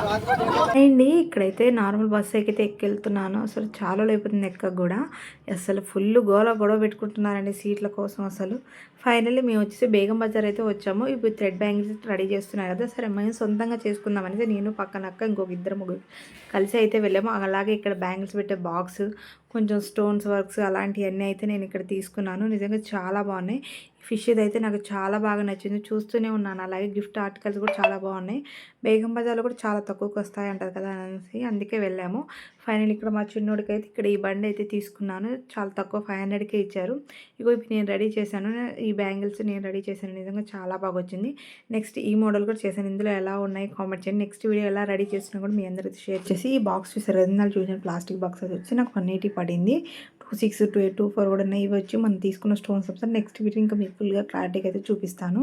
అండి ఇక్కడైతే normal bus ఎక్కితే ఎక్కెళ్తున్నాను. అసలు చాలా లేకపోతుంది ఎక్కక కూడా. అసలు ఫుల్ గొడవ పెట్టుకుంటున్నారండి సీట్ల కోసం అసలు. ఫైనల్లీ మేము వచ్చేసి బేగం బజార్ అయితే వచ్చాము. ఇప్పుడు థ్రెడ్ బ్యాంగిల్స్ రెడీ చేస్తున్నారు కదా! సరే మేము సొంతంగా చేసుకుందాం అనేసి నేను పక్కన అక్క ఇంకొక ఇద్దరు ముగ్గురు కలిసి అయితే వెళ్ళాము. అలాగే ఇక్కడ బ్యాంగిల్స్ పెట్టే బాక్స్, కొంచెం స్టోన్స్ వర్క్స్ అలాంటివన్నీ అయితే నేను ఇక్కడ తీసుకున్నాను. నిజంగా చాలా బాగున్నాయి. ఫిష్‌ది అయితే నాకు చాలా బాగా నచ్చింది. చూస్తూనే ఉన్నాను. అలాగే గిఫ్ట్ ఆర్టికల్స్ కూడా చాలా బాగున్నాయి. బేగం బజార్‌లో కూడా చాలా తక్కువకి వస్తాయి అంటారు కదా అనేసి అందుకే వెళ్ళాము. ఫైనల్ ఇక్కడ మా చిన్నోడికైతే ఇక్కడ ఈ బండి అయితే తీసుకున్నాను. చాలా తక్కువ 500కే ఇచ్చారు. ఇగో ఇప్పుడు నేను రెడీ చేశాను. ఈ బ్యాంగిల్స్ నేను రెడీ చేశాను. నిజంగా చాలా బాగా వచ్చింది. నెక్స్ట్ ఈ మోడల్ కూడా చేశాను. ఇందులో ఎలా ఉన్నాయి కామెంట్ చేయండి. నెక్స్ట్ వీడియో ఎలా రెడీ చేసినా కూడా మీ అందరితో షేర్ చేసి ఈ బాక్స్ చూసారు. ఇందాక చూసిన ప్లాస్టిక్ బాక్స్ అది వచ్చి నాకు 180 పడింది. 26, 28, 24 కూడా ఉన్నాయి. ఇవి వచ్చి మనం తీసుకున్న స్టోన్స్ నెక్స్ట్ వీడియో ఇంకా మీకు ఫుల్గా క్లారిటీగా అయితే చూపిస్తాను.